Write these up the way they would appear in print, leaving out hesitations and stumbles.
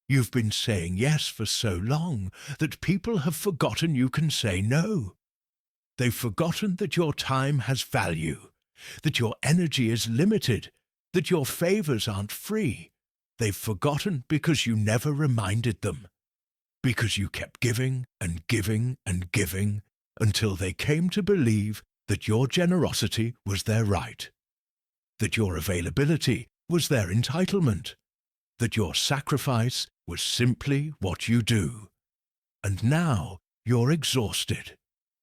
You've been saying yes for so long that people have forgotten you can say no. They've forgotten that your time has value, that your energy is limited, that your favors aren't free. They've forgotten because you never reminded them, because you kept giving and giving and giving until they came to believe that your generosity was their right, that your availability was their entitlement, that your sacrifice was simply what you do. And now you're exhausted.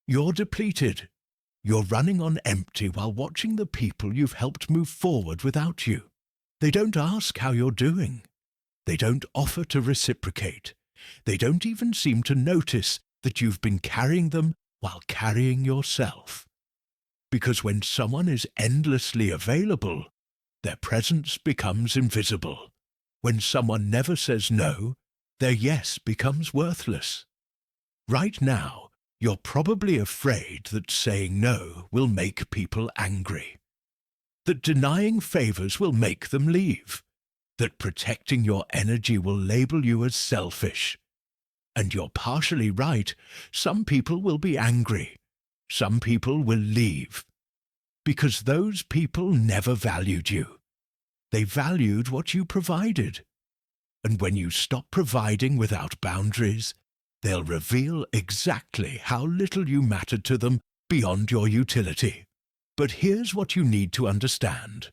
You're depleted. You're running on empty while watching the people you've helped move forward without you. They don't ask how you're doing. They don't offer to reciprocate. They don't even seem to notice that you've been carrying them while carrying yourself. Because when someone is endlessly available, their presence becomes invisible. When someone never says no, their yes becomes worthless. Right now, you're probably afraid that saying no will make people angry, that denying favors will make them leave, that protecting your energy will label you as selfish. And you're partially right. Some people will be angry. Some people will leave. Because those people never valued you. They valued what you provided. And when you stop providing without boundaries, they'll reveal exactly how little you mattered to them beyond your utility. But here's what you need to understand.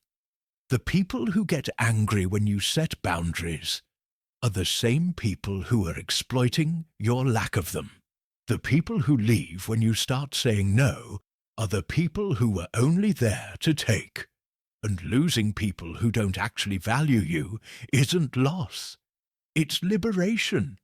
The people who get angry when you set boundaries are the same people who are exploiting your lack of them. The people who leave when you start saying no are the people who were only there to take. And losing people who don't actually value you isn't loss. It's liberation.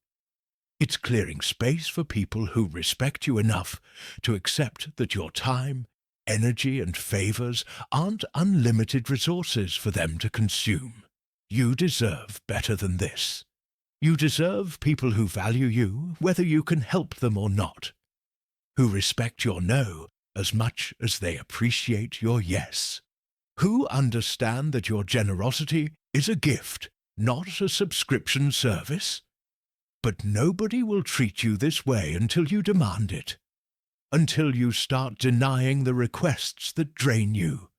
It's clearing space for people who respect you enough to accept that your time, energy, and favors aren't unlimited resources for them to consume. You deserve better than this. You deserve people who value you, whether you can help them or not, who respect your no as much as they appreciate your yes, who understand that your generosity is a gift, not a subscription service. But nobody will treat you this way until you demand it, until you start denying the requests that drain you,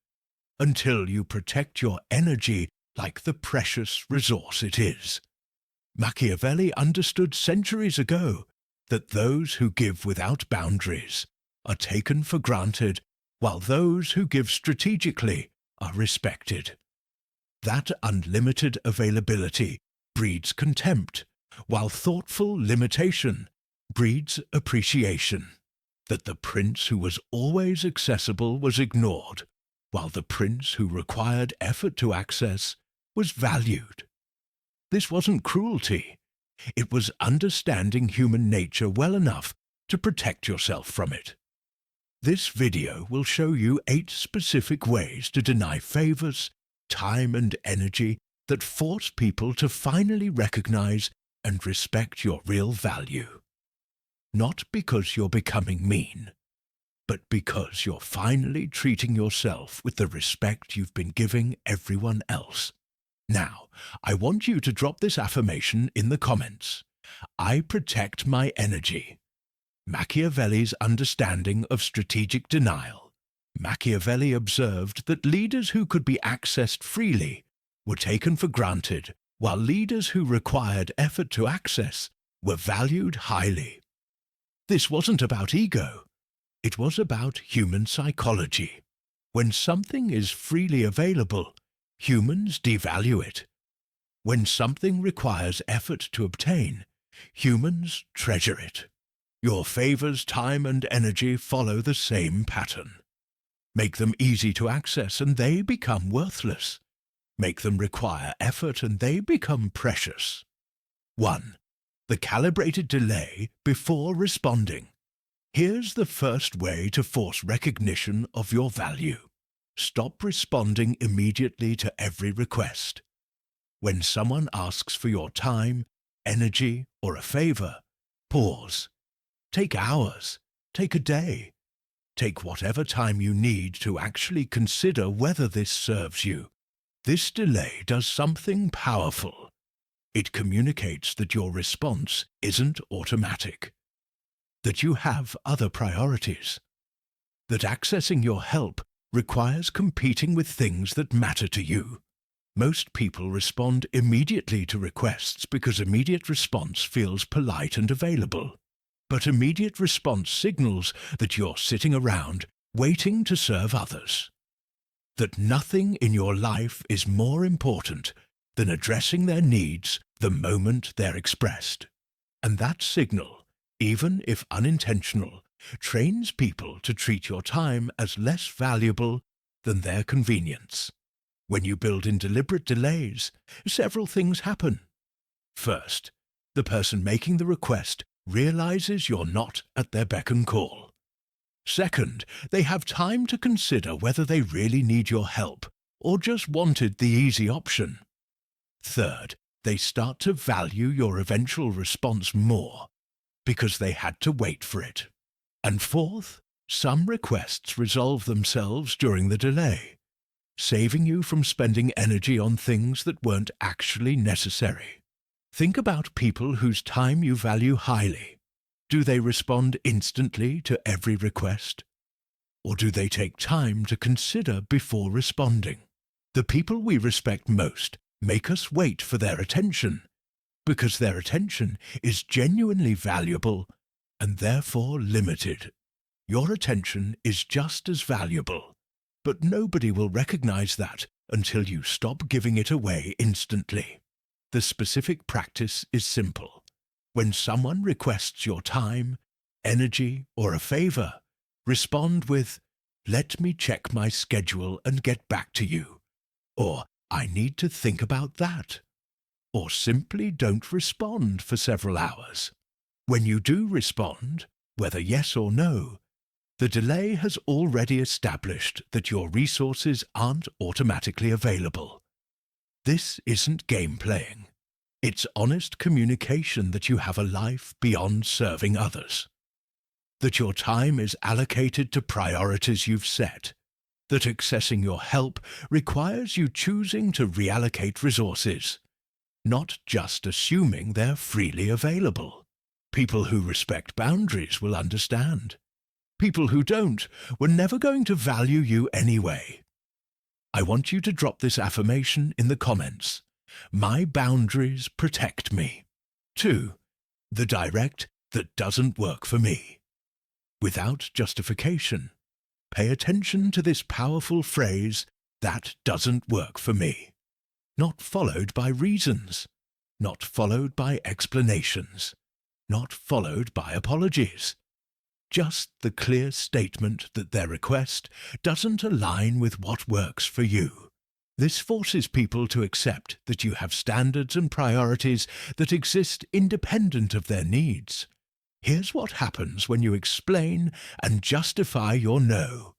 until you protect your energy like the precious resource it is. Machiavelli understood centuries ago that those who give without boundaries are taken for granted, while those who give strategically are respected. That unlimited availability breeds contempt, while thoughtful limitation breeds appreciation. That the prince who was always accessible was ignored, while the prince who required effort to access was valued. This wasn't cruelty. It was understanding human nature well enough to protect yourself from it. This video will show you 8 specific ways to deny favors, time, and energy that force people to finally recognize and respect your real value. Not because you're becoming mean, but because you're finally treating yourself with the respect you've been giving everyone else. Now, I want you to drop this affirmation in the comments. I protect my energy. Machiavelli's understanding of strategic denial. Machiavelli observed that leaders who could be accessed freely were taken for granted, while leaders who required effort to access were valued highly. This wasn't about ego. It was about human psychology. When something is freely available, humans devalue it. When something requires effort to obtain, humans treasure it. Your favors, time, and energy follow the same pattern. Make them easy to access and they become worthless. Make them require effort and they become precious. 1. The calibrated delay before responding. Here's the first way to force recognition of your value. Stop responding immediately to every request. When someone asks for your time, energy, or a favor, pause. Take hours. Take a day. Take whatever time you need to actually consider whether this serves you. This delay does something powerful. It communicates that your response isn't automatic, that you have other priorities, that accessing your help requires competing with things that matter to you. Most people respond immediately to requests because immediate response feels polite and available. But immediate response signals that you're sitting around waiting to serve others. That nothing in your life is more important than addressing their needs the moment they're expressed. And that signal, even if unintentional, trains people to treat your time as less valuable than their convenience. When you build in deliberate delays, several things happen. First, the person making the request realizes you're not at their beck and call. Second, they have time to consider whether they really need your help or just wanted the easy option. Third, they start to value your eventual response more because they had to wait for it. And fourth, some requests resolve themselves during the delay, saving you from spending energy on things that weren't actually necessary. Think about people whose time you value highly. Do they respond instantly to every request? Or do they take time to consider before responding? The people we respect most make us wait for their attention, because their attention is genuinely valuable and therefore limited. Your attention is just as valuable, but nobody will recognize that until you stop giving it away instantly. The specific practice is simple. When someone requests your time, energy, or a favor, respond with, "Let me check my schedule and get back to you," or "I need to think about that," or simply don't respond for several hours. When you do respond, whether yes or no, the delay has already established that your resources aren't automatically available. This isn't game playing. It's honest communication that you have a life beyond serving others. That your time is allocated to priorities you've set. That accessing your help requires you choosing to reallocate resources, not just assuming they're freely available. People who respect boundaries will understand. People who don't were never going to value you anyway. I want you to drop this affirmation in the comments. My boundaries protect me. 2. The direct that doesn't work for me. Without justification. Pay attention to this powerful phrase, that doesn't work for me. Not followed by reasons. Not followed by explanations. Not followed by apologies. Just the clear statement that their request doesn't align with what works for you. This forces people to accept that you have standards and priorities that exist independent of their needs. Here's what happens when you explain and justify your no.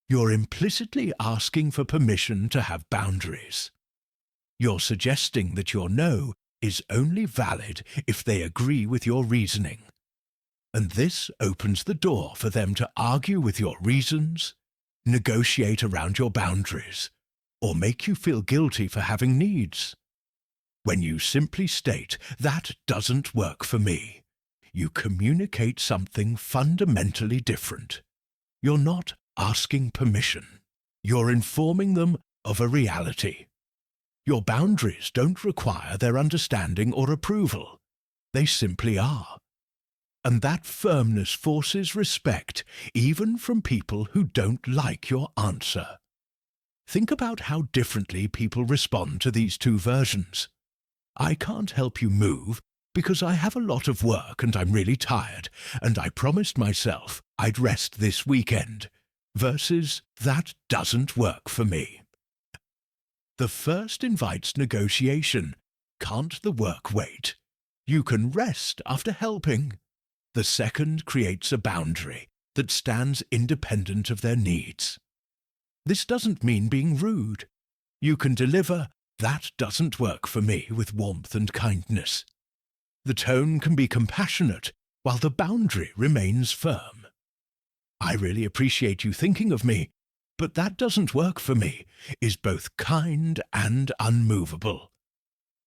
You're implicitly asking for permission to have boundaries. You're suggesting that your no is only valid if they agree with your reasoning. And this opens the door for them to argue with your reasons, negotiate around your boundaries, or make you feel guilty for having needs. When you simply state, "That doesn't work for me," you communicate something fundamentally different. You're not asking permission. You're informing them of a reality. Your boundaries don't require their understanding or approval. They simply are. And that firmness forces respect, even from people who don't like your answer. Think about how differently people respond to these two versions. "I can't help you move because I have a lot of work and I'm really tired, and I promised myself I'd rest this weekend," versus "That doesn't work for me." The first invites negotiation. Can't the work wait? You can rest after helping. The second creates a boundary that stands independent of their needs. This doesn't mean being rude. You can deliver "That doesn't work for me" with warmth and kindness. The tone can be compassionate while the boundary remains firm. "I really appreciate you thinking of me, but that doesn't work for me" is both kind and unmovable.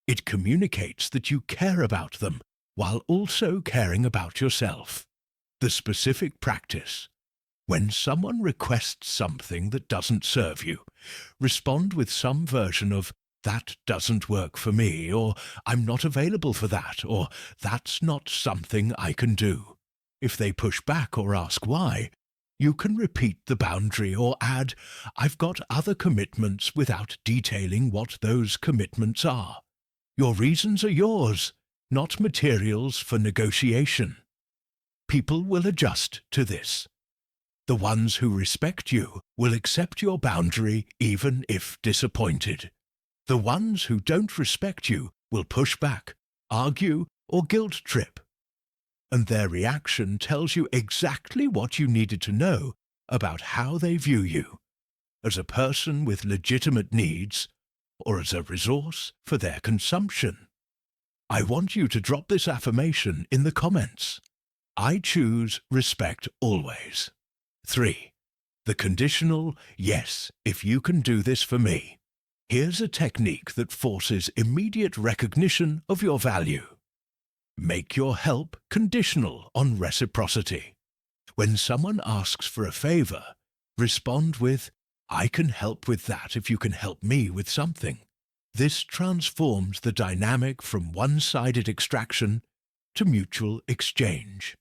It communicates that you care about them while also caring about yourself. The specific practice. When someone requests something that doesn't serve you, respond with some version of, "That doesn't work for me," or "I'm not available for that," or "That's not something I can do." If they push back or ask why, you can repeat the boundary or add, "I've got other commitments," without detailing what those commitments are. Your reasons are yours, not materials for negotiation. People will adjust to this. The ones who respect you will accept your boundary even if disappointed. The ones who don't respect you will push back, argue, or guilt trip. And their reaction tells you exactly what you needed to know about how they view you, as a person with legitimate needs or as a resource for their consumption. I want you to drop this affirmation in the comments. I choose respect always. 3. The conditional, yes, if you can do this for me. Here's a technique that forces immediate recognition of your value. Make your help conditional on reciprocity. When someone asks for a favor, respond with, "I can help with that if you can help me with something." This transforms the dynamic from one-sided extraction to mutual exchange.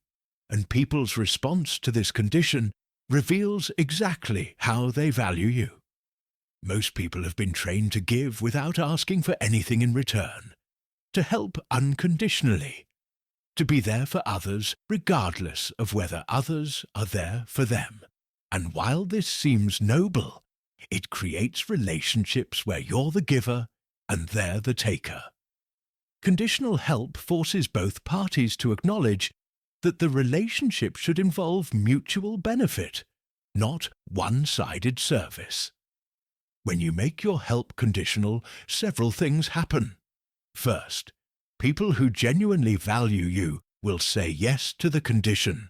And people's response to this condition reveals exactly how they value you. Most people have been trained to give without asking for anything in return, to help unconditionally, to be there for others regardless of whether others are there for them. And while this seems noble, it creates relationships where you're the giver and they're the taker. Conditional help forces both parties to acknowledge that the relationship should involve mutual benefit, not one-sided service. When you make your help conditional, several things happen. First, people who genuinely value you will say yes to the condition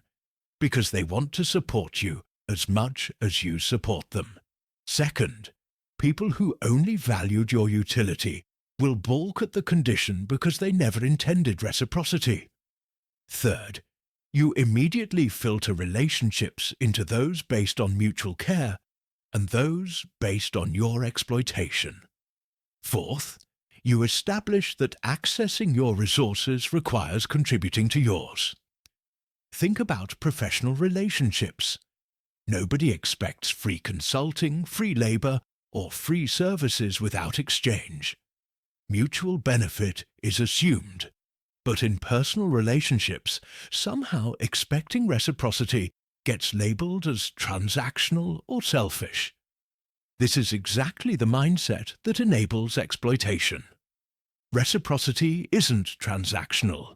because they want to support you as much as you support them. Second, people who only valued your utility will balk at the condition because they never intended reciprocity. Third, you immediately filter relationships into those based on mutual care and those based on your exploitation. Fourth, you establish that accessing your resources requires contributing to yours. Think about professional relationships. Nobody expects free consulting, free labor, or free services without exchange. Mutual benefit is assumed. But in personal relationships, somehow expecting reciprocity gets labeled as transactional or selfish. This is exactly the mindset that enables exploitation. Reciprocity isn't transactional.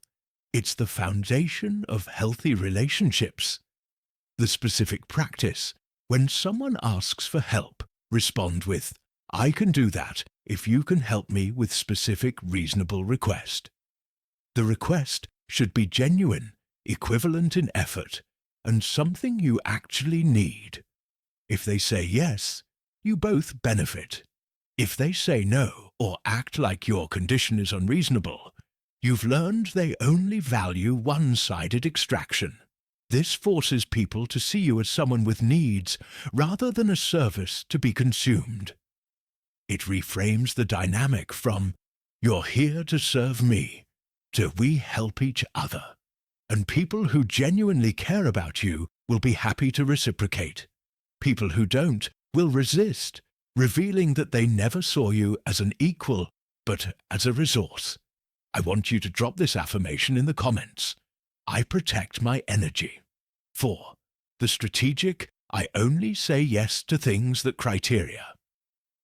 It's the foundation of healthy relationships. The specific practice: when someone asks for help, respond with, "I can do that if you can help me with specific reasonable request." The request should be genuine, equivalent in effort, and something you actually need. If they say yes, you both benefit. If they say no or act like your condition is unreasonable, you've learned they only value one-sided extraction. This forces people to see you as someone with needs rather than a service to be consumed. It reframes the dynamic from, "You're here to serve me," to "We help each other." And people who genuinely care about you will be happy to reciprocate. People who don't will resist, revealing that they never saw you as an equal, but as a resource. I want you to drop this affirmation in the comments. I protect my energy. 4. The strategic, I only say yes to things that criteria.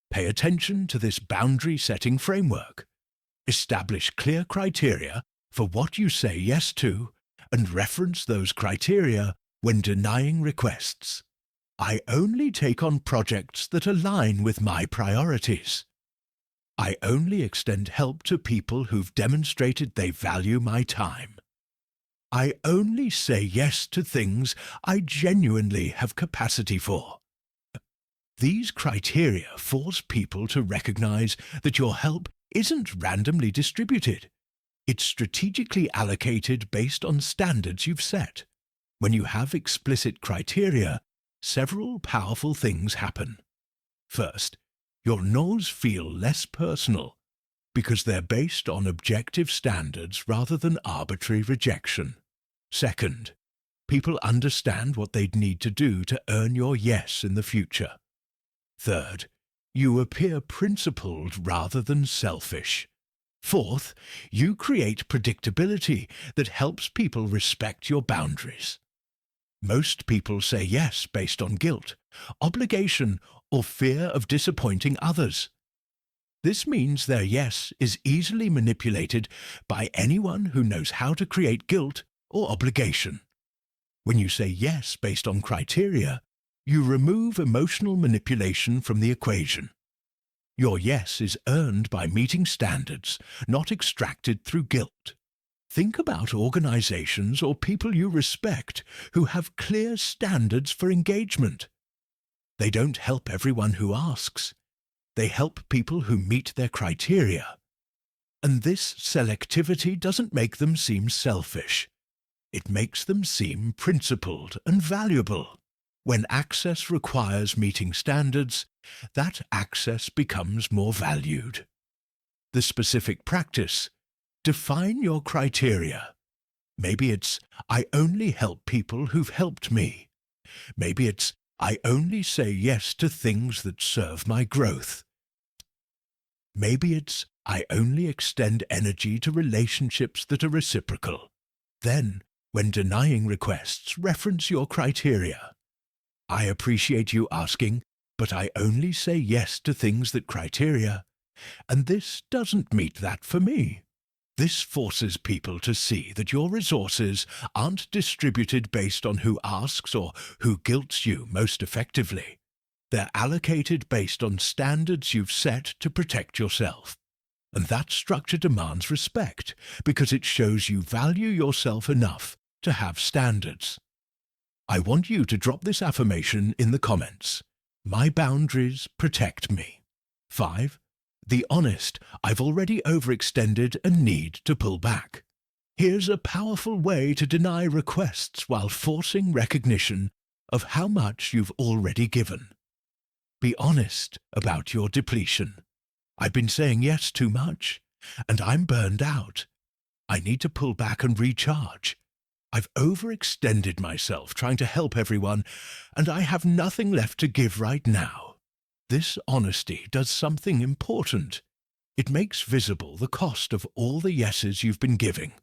Pay attention to this boundary-setting framework. Establish clear criteria for what you say yes to and reference those criteria when denying requests. I only take on projects that align with my priorities. I only extend help to people who've demonstrated they value my time. I only say yes to things I genuinely have capacity for. These criteria force people to recognize that your help isn't randomly distributed. It's strategically allocated based on standards you've set. When you have explicit criteria, several powerful things happen. First, your no's feel less personal because they're based on objective standards rather than arbitrary rejection. Second, people understand what they'd need to do to earn your yes in the future. Third, you appear principled rather than selfish. Fourth, you create predictability that helps people respect your boundaries. Most people say yes based on guilt, obligation, or fear of disappointing others. This means their yes is easily manipulated by anyone who knows how to create guilt or obligation. When you say yes based on criteria, you remove emotional manipulation from the equation. Your yes is earned by meeting standards, not extracted through guilt. Think about organizations or people you respect who have clear standards for engagement. They don't help everyone who asks. They help people who meet their criteria. And this selectivity doesn't make them seem selfish. It makes them seem principled and valuable. When access requires meeting standards, that access becomes more valued. The specific practice: define your criteria. Maybe it's, I only help people who've helped me. Maybe it's, I only say yes to things that serve my growth. Maybe it's, I only extend energy to relationships that are reciprocal. Then, when denying requests, reference your criteria. I appreciate you asking, but I only say yes to things that criteria, and this doesn't meet that for me. This forces people to see that your resources aren't distributed based on who asks or who guilts you most effectively. They're allocated based on standards you've set to protect yourself. And that structure demands respect because it shows you value yourself enough to have standards. I want you to drop this affirmation in the comments. My boundaries protect me. 5. The honest, I've already overextended and need to pull back. Here's a powerful way to deny requests while forcing recognition of how much you've already given. Be honest about your depletion. I've been saying yes too much, and I'm burned out. I need to pull back and recharge. I've overextended myself trying to help everyone, and I have nothing left to give right now. This honesty does something important. It makes visible the cost of all the yeses you've been giving.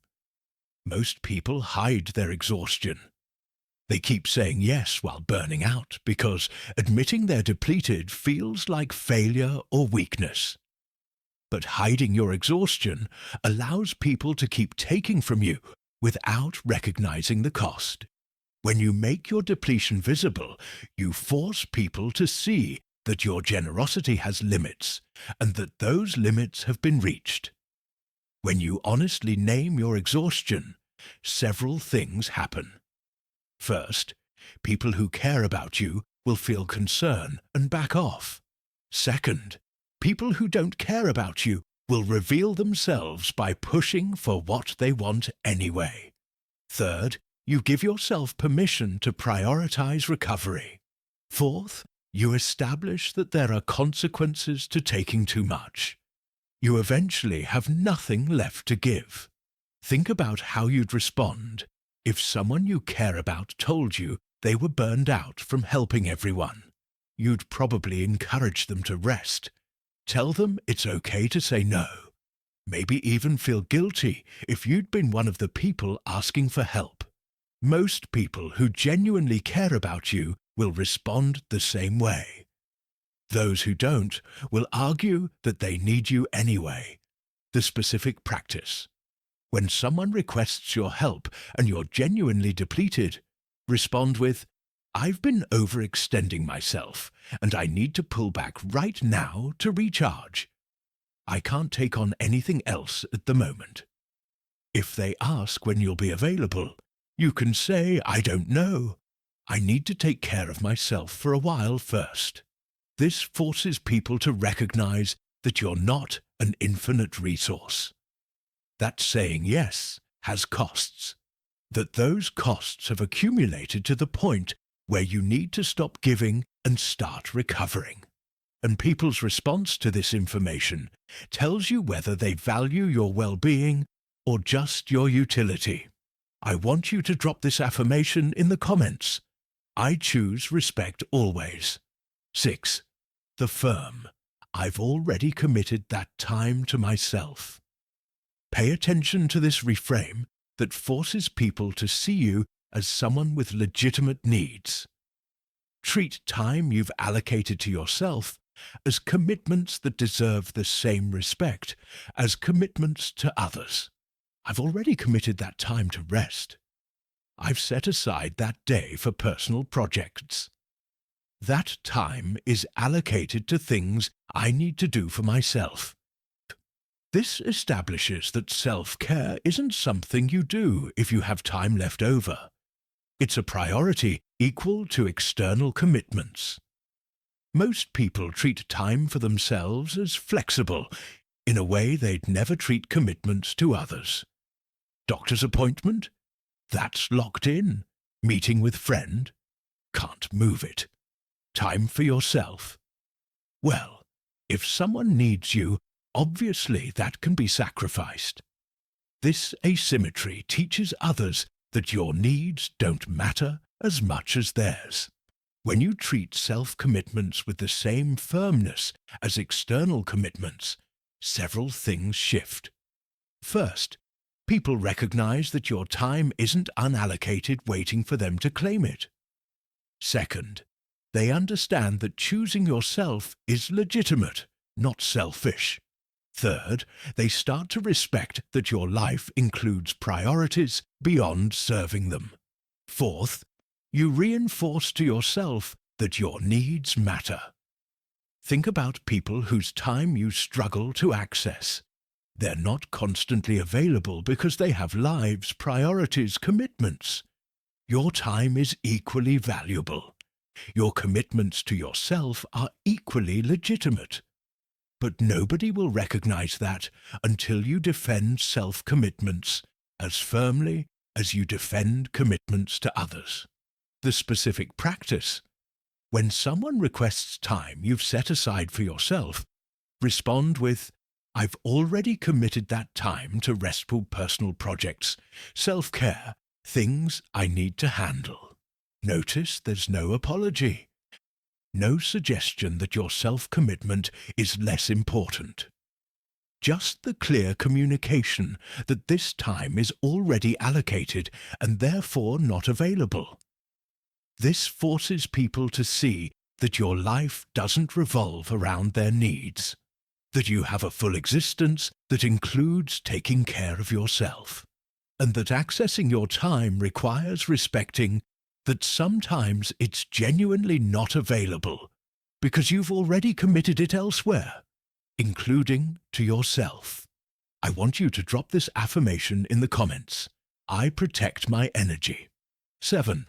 Most people hide their exhaustion. They keep saying yes while burning out because admitting they're depleted feels like failure or weakness. But hiding your exhaustion allows people to keep taking from you without recognizing the cost. When you make your depletion visible, you force people to see that your generosity has limits and that those limits have been reached. When you honestly name your exhaustion, several things happen. First, people who care about you will feel concern and back off. Second, people who don't care about you will reveal themselves by pushing for what they want anyway. Third, you give yourself permission to prioritize recovery. Fourth, you establish that there are consequences to taking too much. You eventually have nothing left to give. Think about how you'd respond if someone you care about told you they were burned out from helping everyone. You'd probably encourage them to rest. Tell them it's okay to say no. Maybe even feel guilty if you'd been one of the people asking for help. Most people who genuinely care about you will respond the same way. Those who don't will argue that they need you anyway. The specific practice: when someone requests your help and you're genuinely depleted, respond with, I've been overextending myself, and I need to pull back right now to recharge. I can't take on anything else at the moment. If they ask when you'll be available, you can say, I don't know. I need to take care of myself for a while first. This forces people to recognize that you're not an infinite resource. That saying yes has costs, that those costs have accumulated to the point where you need to stop giving and start recovering. And people's response to this information tells you whether they value your well-being or just your utility. I want you to drop this affirmation in the comments. I choose respect always. 6. The firm. I've already committed that time to myself. Pay attention to this reframe that forces people to see you as someone with legitimate needs. Treat time you've allocated to yourself as commitments that deserve the same respect as commitments to others. I've already committed that time to rest. I've set aside that day for personal projects. That time is allocated to things I need to do for myself. This establishes that self-care isn't something you do if you have time left over. It's a priority equal to external commitments. Most people treat time for themselves as flexible, in a way they'd never treat commitments to others. Doctor's appointment? That's locked in. Meeting with friend? Can't move it. Time for yourself? Well, if someone needs you, obviously that can be sacrificed. This asymmetry teaches others that your needs don't matter as much as theirs. When you treat self-commitments with the same firmness as external commitments, several things shift. First, people recognize that your time isn't unallocated waiting for them to claim it. Second, they understand that choosing yourself is legitimate, not selfish. Third, they start to respect that your life includes priorities beyond serving them. Fourth, you reinforce to yourself that your needs matter. Think about people whose time you struggle to access. They're not constantly available because they have lives, priorities, commitments. Your time is equally valuable. Your commitments to yourself are equally legitimate. But nobody will recognize that until you defend self-commitments as firmly as you defend commitments to others. The specific practice. When someone requests time you've set aside for yourself, respond with, I've already committed that time to restful personal projects, self-care, things I need to handle. Notice there's no apology. No suggestion that your self-commitment is less important. Just the clear communication that this time is already allocated and therefore not available. This forces people to see that your life doesn't revolve around their needs, that you have a full existence that includes taking care of yourself, and that accessing your time requires respecting that sometimes it's genuinely not available because you've already committed it elsewhere, including to yourself. I want you to drop this affirmation in the comments. I protect my energy. 7.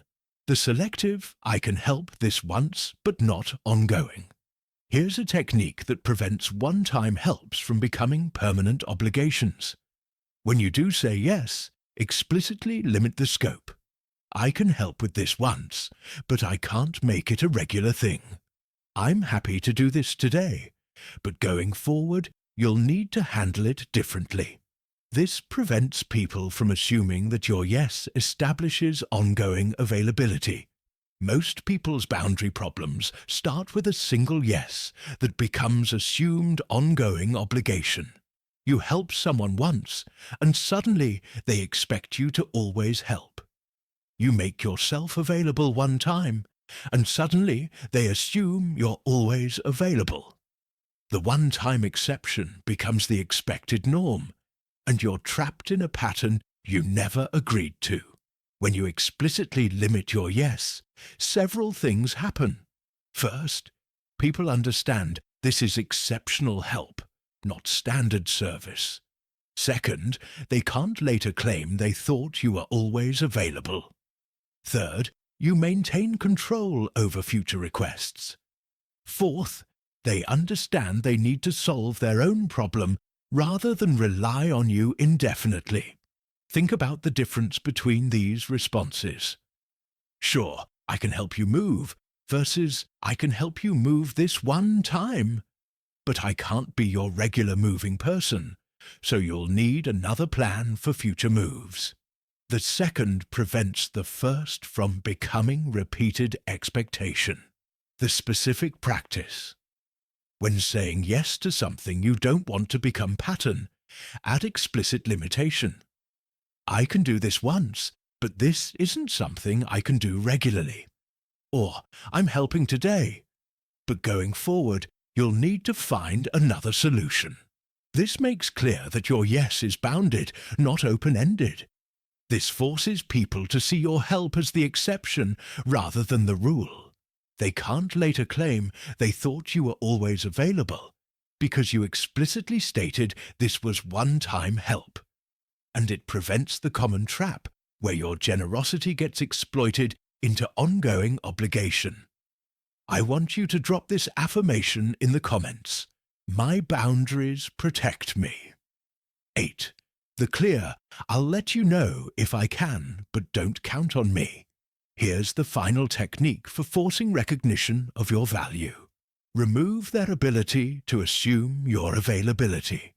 The selective, I can help this once but not ongoing. Here's a technique that prevents one-time helps from becoming permanent obligations. When you do say yes, explicitly limit the scope. I can help with this once, but I can't make it a regular thing. I'm happy to do this today, but going forward, you'll need to handle it differently. This prevents people from assuming that your yes establishes ongoing availability. Most people's boundary problems start with a single yes that becomes assumed ongoing obligation. You help someone once, and suddenly they expect you to always help. You make yourself available one time, and suddenly they assume you're always available. The one-time exception becomes the expected norm, and you're trapped in a pattern you never agreed to. When you explicitly limit your yes, several things happen. First, people understand this is exceptional help, not standard service. Second, they can't later claim they thought you were always available. Third, you maintain control over future requests. Fourth, They understand they need to solve their own problem rather than rely on you indefinitely. Think about the difference between these responses. Sure, I can help you move, versus I can help you move this one time. But I can't be your regular moving person, so you'll need another plan for future moves. The second prevents the first from becoming repeated expectation. The specific practice. When saying yes to something you don't want to become pattern, add explicit limitation. I can do this once, but this isn't something I can do regularly. Or, I'm helping today, but going forward, you'll need to find another solution. This makes clear that your yes is bounded, not open-ended. This forces people to see your help as the exception rather than the rule. They can't later claim they thought you were always available because you explicitly stated this was one-time help. And it prevents the common trap where your generosity gets exploited into ongoing obligation. I want you to drop this affirmation in the comments. My boundaries protect me. 8. The clear, I'll let you know if I can, but don't count on me. Here's the final technique for forcing recognition of your value. Remove their ability to assume your availability.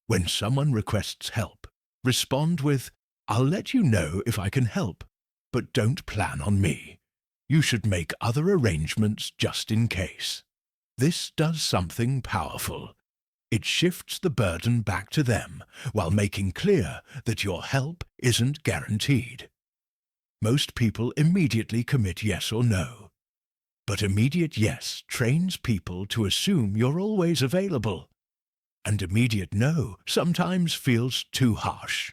When someone requests help, respond with, I'll let you know if I can help, but don't plan on me. You should make other arrangements just in case. This does something powerful. It shifts the burden back to them while making clear that your help isn't guaranteed. Most people immediately commit yes or no. But immediate yes trains people to assume you're always available. And immediate no sometimes feels too harsh.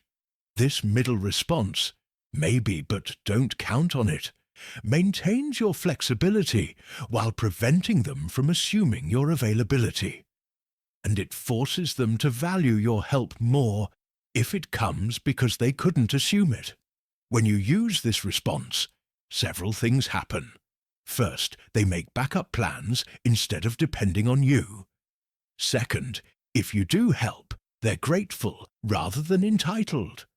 This middle response, maybe but don't count on it, maintains your flexibility while preventing them from assuming your availability. And it forces them to value your help more if it comes because they couldn't assume it. When you use this response, several things happen. First, they make backup plans instead of depending on you. Second, if you do help, they're grateful rather than entitled.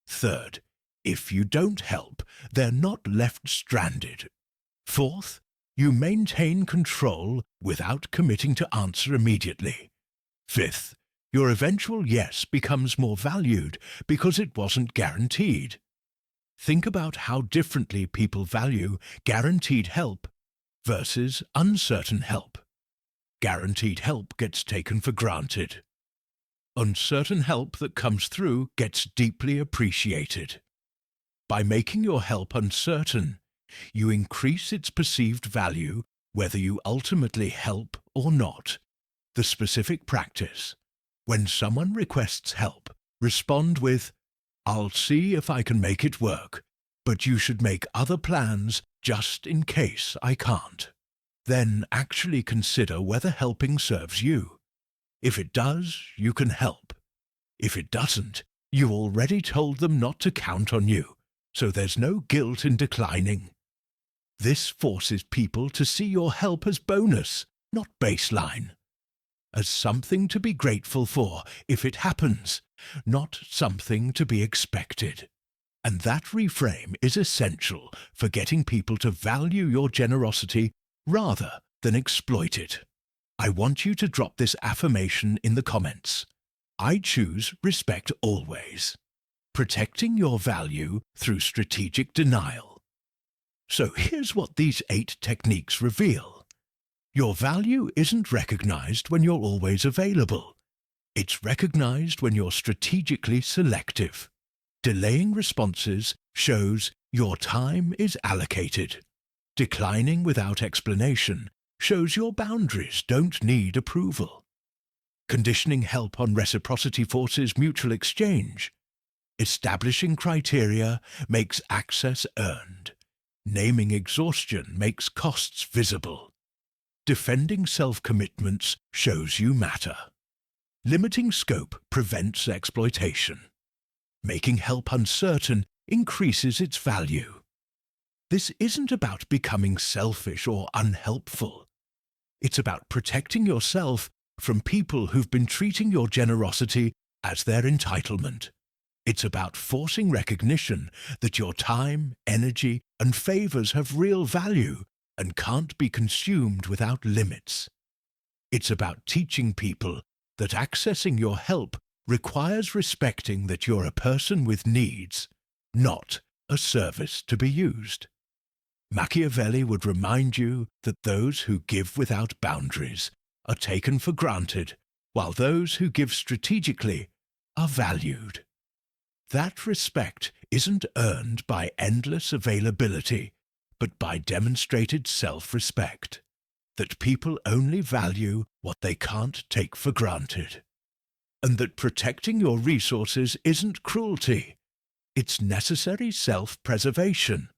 Third, if you don't help, they're not left stranded. Fourth, you maintain control without committing to answer immediately. Fifth, your eventual yes becomes more valued because it wasn't guaranteed. Think about how differently people value guaranteed help versus uncertain help. Guaranteed help gets taken for granted. Uncertain help that comes through gets deeply appreciated. By making your help uncertain, you increase its perceived value whether you ultimately help or not. The specific practice. When someone requests help, respond with, I'll see if I can make it work, but you should make other plans just in case I can't. Then actually consider whether helping serves you. If it does, you can help. If it doesn't, you already told them not to count on you, so there's no guilt in declining. This forces people to see your help as bonus, not baseline. As something to be grateful for if it happens, not something to be expected. And that reframe is essential for getting people to value your generosity rather than exploit it. I want you to drop this affirmation in the comments. I choose respect always. Protecting your value through strategic denial. So here's what these 8 techniques reveal. Your value isn't recognized when you're always available. It's recognized when you're strategically selective. Delaying responses shows your time is allocated. Declining without explanation shows your boundaries don't need approval. Conditioning help on reciprocity forces mutual exchange. Establishing criteria makes access earned. Naming exhaustion makes costs visible. Defending self-commitments shows you matter. Limiting scope prevents exploitation. Making help uncertain increases its value. This isn't about becoming selfish or unhelpful. It's about protecting yourself from people who've been treating your generosity as their entitlement. It's about forcing recognition that your time, energy, and favors have real value and can't be consumed without limits. It's about teaching people that accessing your help requires respecting that you're a person with needs, not a service to be used. Machiavelli would remind you that those who give without boundaries are taken for granted, while those who give strategically are valued. That respect isn't earned by endless availability, but by demonstrated self-respect, that people only value what they can't take for granted, and that protecting your resources isn't cruelty, it's necessary self-preservation.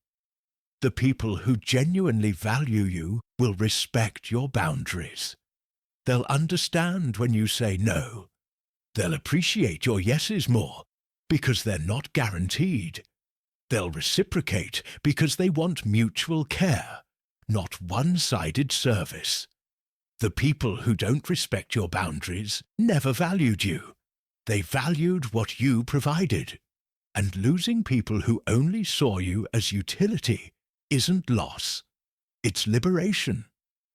The people who genuinely value you will respect your boundaries. They'll understand when you say no. They'll appreciate your yeses more because they're not guaranteed. They'll reciprocate because they want mutual care, not one-sided service. The people who don't respect your boundaries never valued you. They valued what you provided. And losing people who only saw you as utility isn't loss. It's liberation.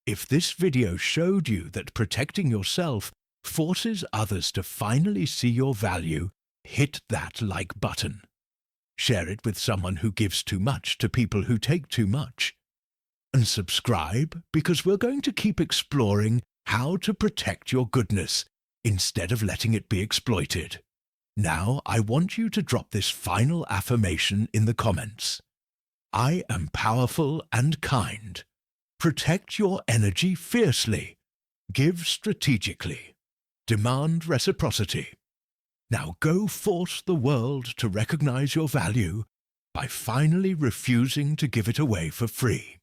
If this video showed you that protecting yourself forces others to finally see your value, hit that like button. Share it with someone who gives too much to people who take too much. And subscribe, because we're going to keep exploring how to protect your goodness instead of letting it be exploited. Now I want you to drop this final affirmation in the comments. I am powerful and kind. Protect your energy fiercely. Give strategically. Demand reciprocity. Now go force the world to recognize your value by finally refusing to give it away for free.